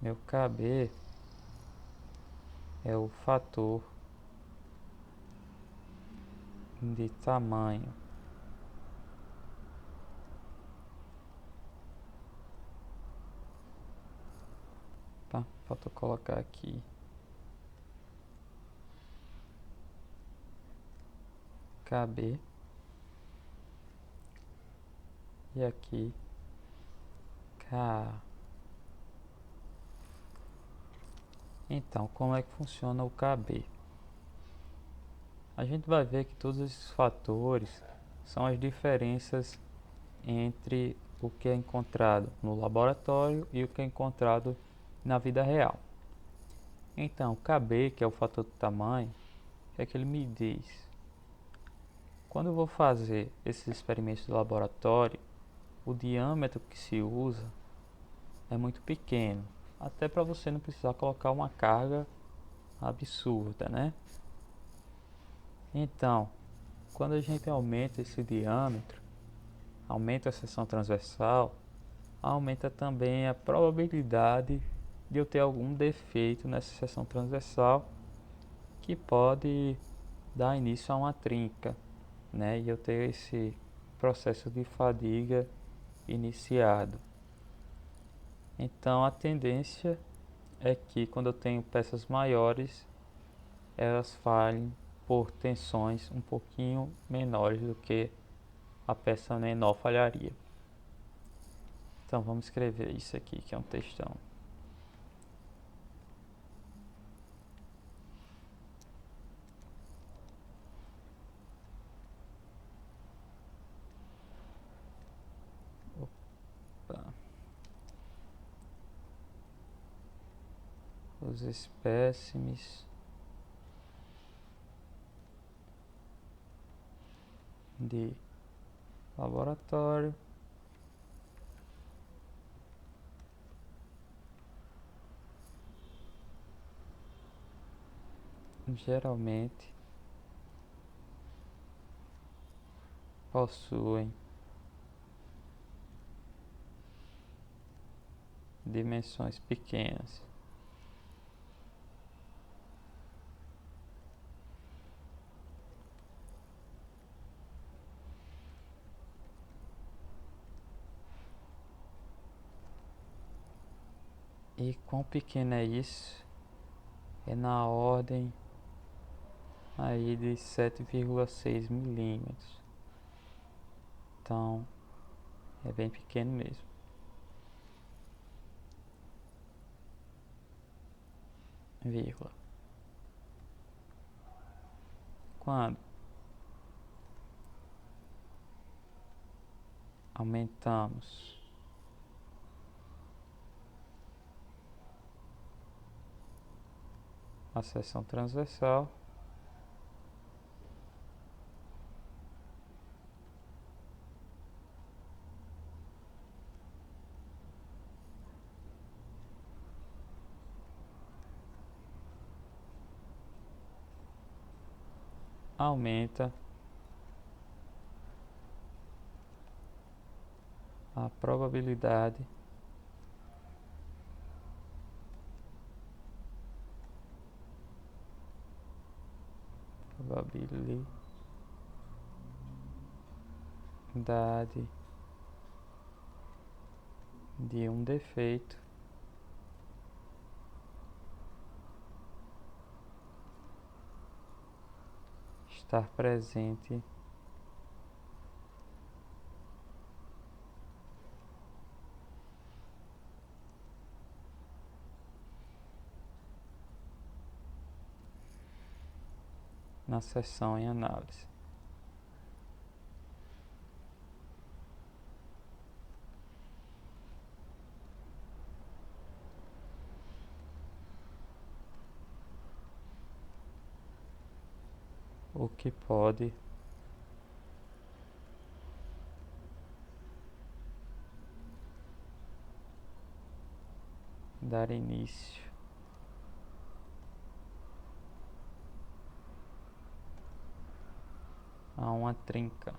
Meu KB é o fator de tamanho. Tá? Falta colocar aqui KB e aqui KA. Então, como é que funciona o KB? A gente vai ver que todos esses fatores são as diferenças entre o que é encontrado no laboratório e o que é encontrado na vida real. Então, o KB, que é o fator do tamanho, é que ele me diz: quando eu vou fazer esses experimentos de laboratório, o diâmetro que se usa é muito pequeno, até para você não precisar colocar uma carga absurda, né? Então, quando a gente aumenta esse diâmetro, aumenta a seção transversal, aumenta também a probabilidade de eu ter algum defeito nessa seção transversal que pode dar início a uma trinca, né? E eu ter esse processo de fadiga iniciado. Então a tendência é que quando eu tenho peças maiores, elas falhem por tensões um pouquinho menores do que a peça menor falharia. Então vamos escrever isso aqui, que é um textão. Opa. Os espécimes de laboratório geralmente possuem dimensões pequenas. E quão pequeno é isso? É na ordem aí de 7,6 milímetros. Então é bem pequeno mesmo. Vírgula. Quando aumentamos a seção transversal, aumenta a probabilidade de um defeito estar presente na seção em análise. O que pode dar início a uma trinca.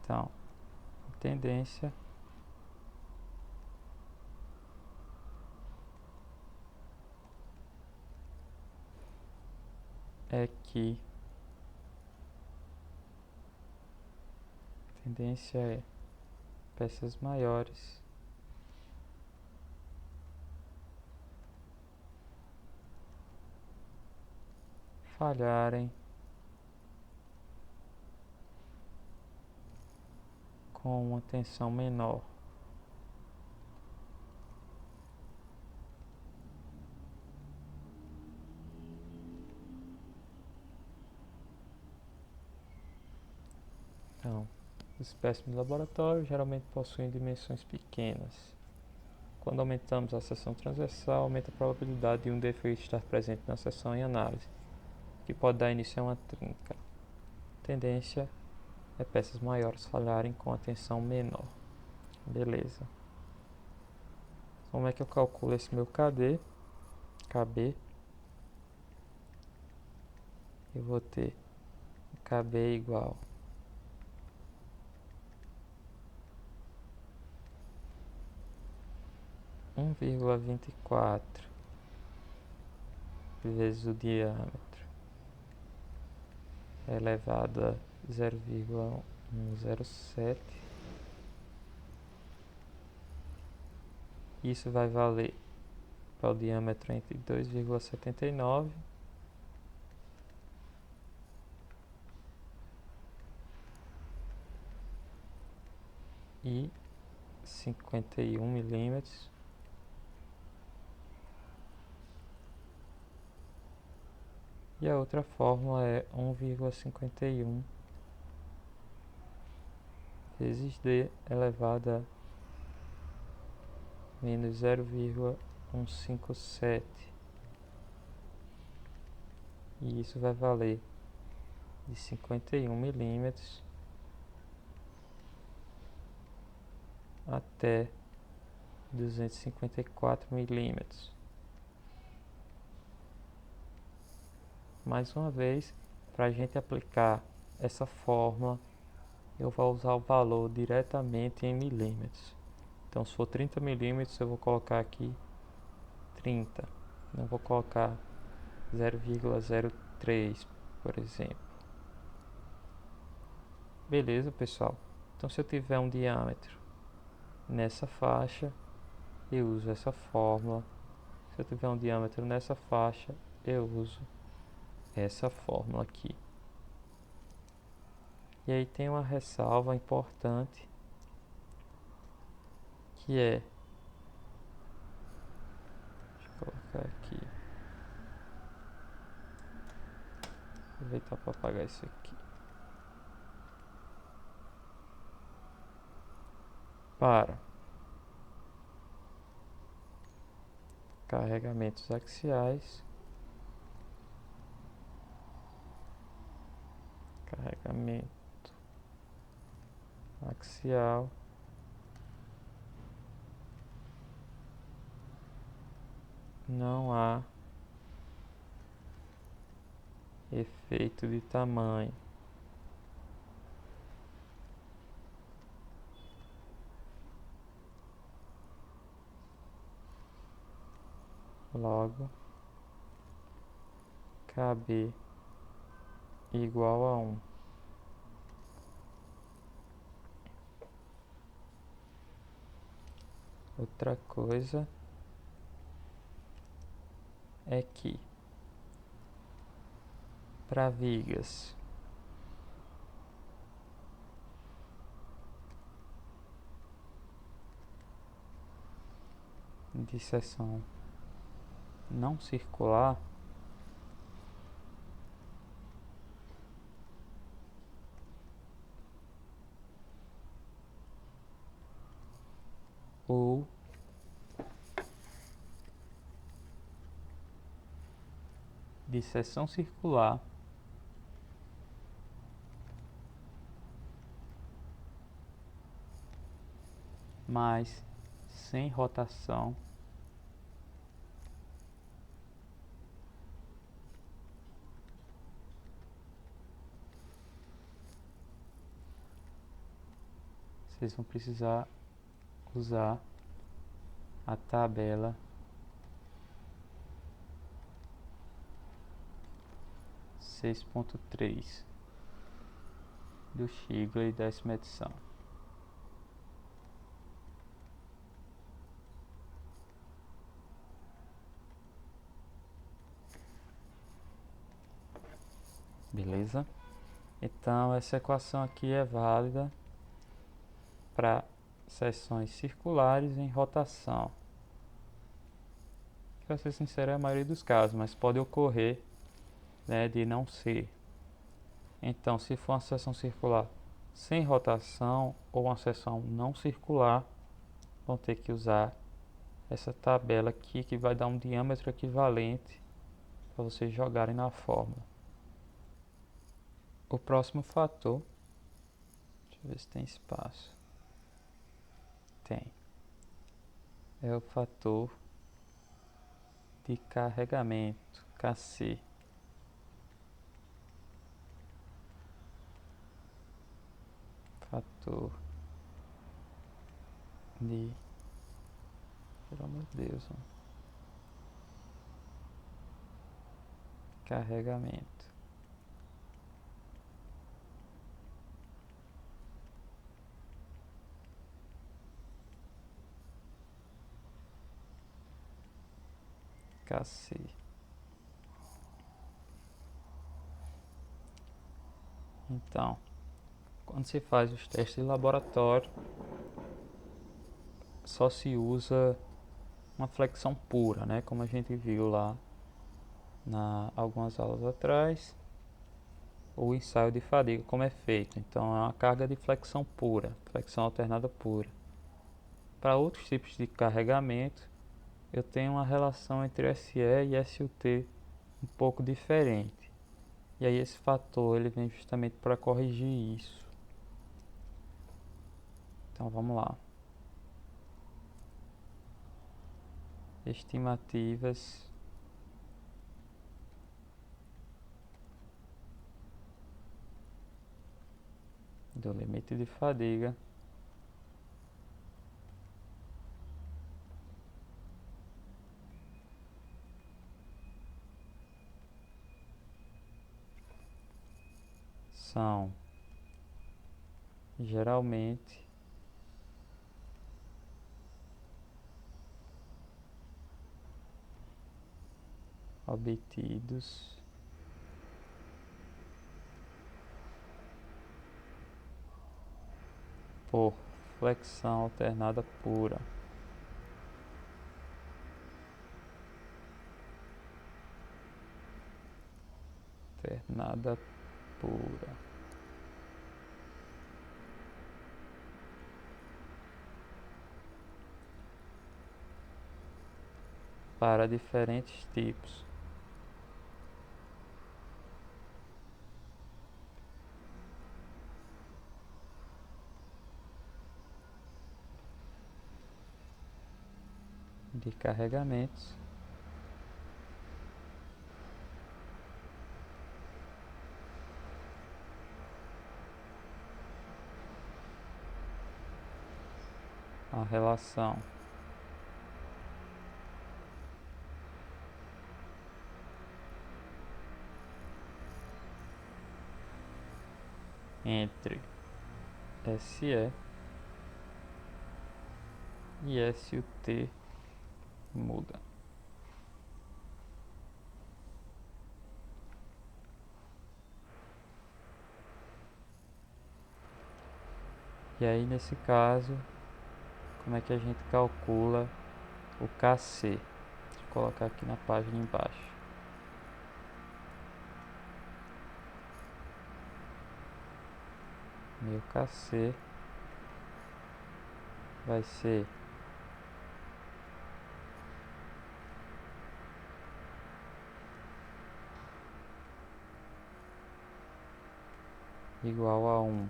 Então, a tendência é que peças maiores falharem com uma tensão menor. Então, os espécimes de laboratório geralmente possuem dimensões pequenas. Quando aumentamos a seção transversal, aumenta a probabilidade de um defeito estar presente na seção em análise, que pode dar início a uma trinca. A tendência é peças maiores falharem com a tensão menor. Beleza. Como é que eu calculo esse meu KB? Eu vou ter KB igual 1,24 vezes o diâmetro elevado a 0,107. Isso vai valer para o diâmetro entre 2,79 e 51 milímetros. E a outra fórmula é 1,51 vezes D elevado a menos 0,157. E isso vai valer de 51 milímetros até 254 milímetros. Mais uma vez, para a gente aplicar essa fórmula, eu vou usar o valor diretamente em milímetros. Então, se for 30 milímetros, eu vou colocar aqui 30. Não vou colocar 0,03, por exemplo. Beleza, pessoal? Então, se eu tiver um diâmetro nessa faixa, eu uso essa fórmula. Se eu tiver um diâmetro nessa faixa, eu uso essa fórmula aqui. E aí tem uma ressalva importante, que é, deixa eu colocar aqui, aproveitar para apagar isso aqui. Para carregamentos axiais, carregamento axial, não há efeito de tamanho. Logo, KB igual a 1. Outra coisa é que para vigas de seção não circular, ou de seção circular, mas sem rotação, vocês vão precisar usar a tabela 6.3 do Shigley, 10ª edição. Beleza? Então essa equação aqui é válida para seções circulares em rotação. Para ser sincero, é a maioria dos casos, mas pode ocorrer, né, de não ser. Então, se for uma seção circular sem rotação ou uma seção não circular, vão ter que usar essa tabela aqui que vai dar um diâmetro equivalente para vocês jogarem na fórmula. O próximo fator, deixa eu ver se tem espaço. Tem. É o fator de carregamento, KC. Fator de, pelo amor de Deus, mano. Carregamento. KC. Então, quando se faz os testes de laboratório, só se usa uma flexão pura, né? Como a gente viu lá algumas aulas atrás, o ensaio de fadiga, como é feito. Então, é uma carga de flexão pura, flexão alternada pura. Para outros tipos de carregamento, eu tenho uma relação entre SE e SUT um pouco diferente. E aí esse fator ele vem justamente para corrigir isso. Então vamos lá. Estimativas do limite de fadiga são geralmente obtidos por flexão alternada pura. Alternada pura. Para diferentes tipos de carregamentos a relação entre SE e SUT muda. E aí nesse caso, como é que a gente calcula o KC? Deixa eu colocar aqui na página embaixo. Meu KC vai ser igual a 1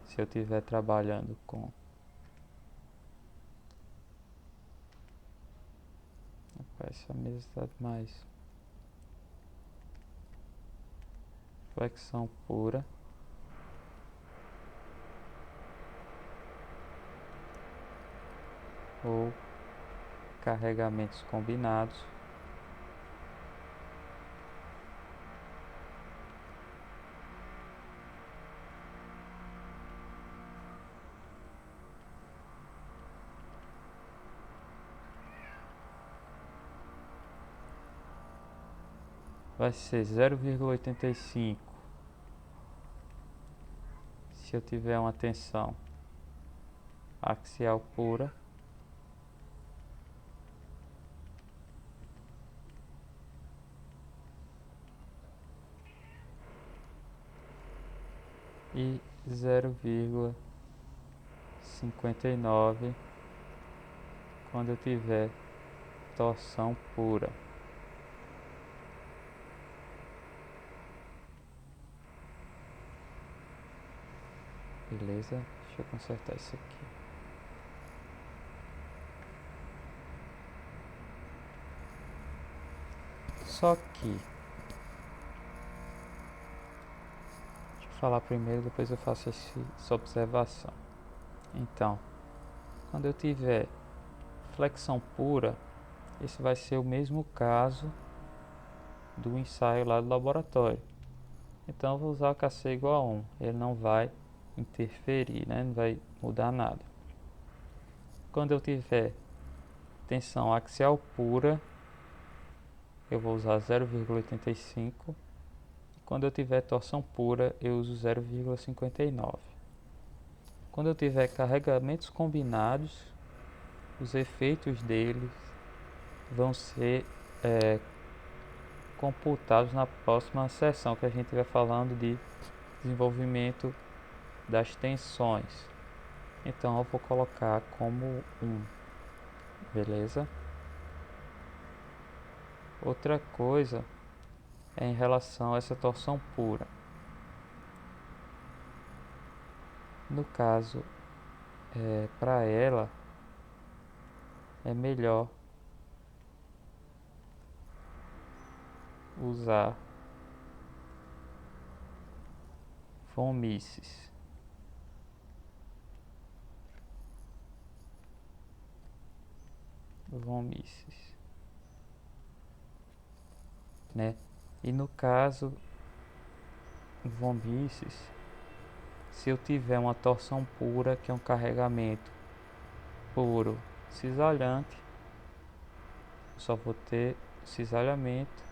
se eu estiver trabalhando com essa mesa está mais flexão pura ou carregamentos combinados. Vai ser 0,85 se eu tiver uma tensão axial pura, e 0,59 quando eu tiver torção pura. Beleza? Deixa eu consertar isso aqui. Só que, deixa eu falar primeiro, depois eu faço essa observação. Então, quando eu tiver flexão pura, esse vai ser o mesmo caso do ensaio lá do laboratório. Então eu vou usar o KC igual a 1. Ele não vai interferir, né? Não vai mudar nada. Quando eu tiver tensão axial pura, eu vou usar 0,85. Quando eu tiver torção pura, eu uso 0,59. Quando eu tiver carregamentos combinados, os efeitos deles vão ser computados na próxima sessão, que a gente vai falando de desenvolvimento das tensões. Então eu vou colocar como 1, beleza? Outra coisa é em relação a essa torção pura. No caso, para ela é melhor usar von Mises. Né? E no caso von Mises, se eu tiver uma torção pura, que é um carregamento puro cisalhante, só vou ter cisalhamento.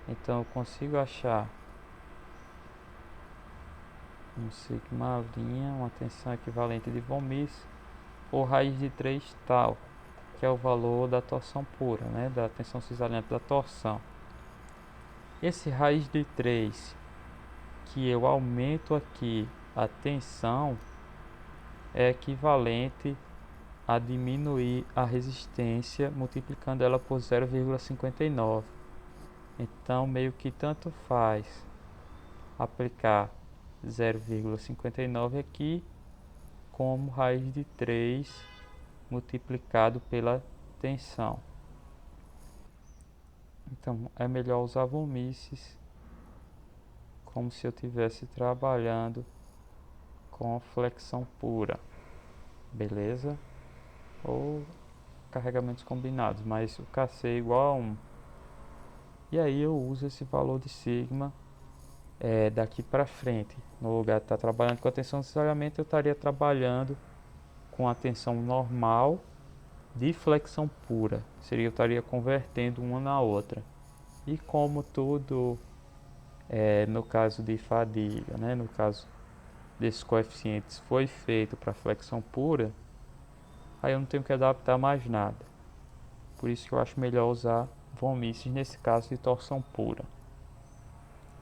Então eu consigo achar um sigma linha, uma tensão equivalente de von Mises, ou raiz de 3 tal, que é o valor da torção pura, né, da tensão cisalhante da torção. Esse raiz de 3, que eu aumento aqui a tensão, é equivalente a diminuir a resistência multiplicando ela por 0,59. Então meio que tanto faz aplicar 0,59 aqui como raiz de 3 multiplicado pela tensão. Então é melhor usar von Mises como se eu estivesse trabalhando com flexão pura, beleza? Ou carregamentos combinados, mas o KC é igual a 1. E aí eu uso esse valor de sigma daqui para frente. No lugar de estar trabalhando com a tensão de cisalhamento, eu estaria trabalhando com a tensão normal de flexão pura. Eu estaria convertendo uma na outra. E como tudo no caso de fadiga, né, no caso desses coeficientes, foi feito para flexão pura, aí eu não tenho que adaptar mais nada. Por isso que eu acho melhor usar von Mises nesse caso de torção pura.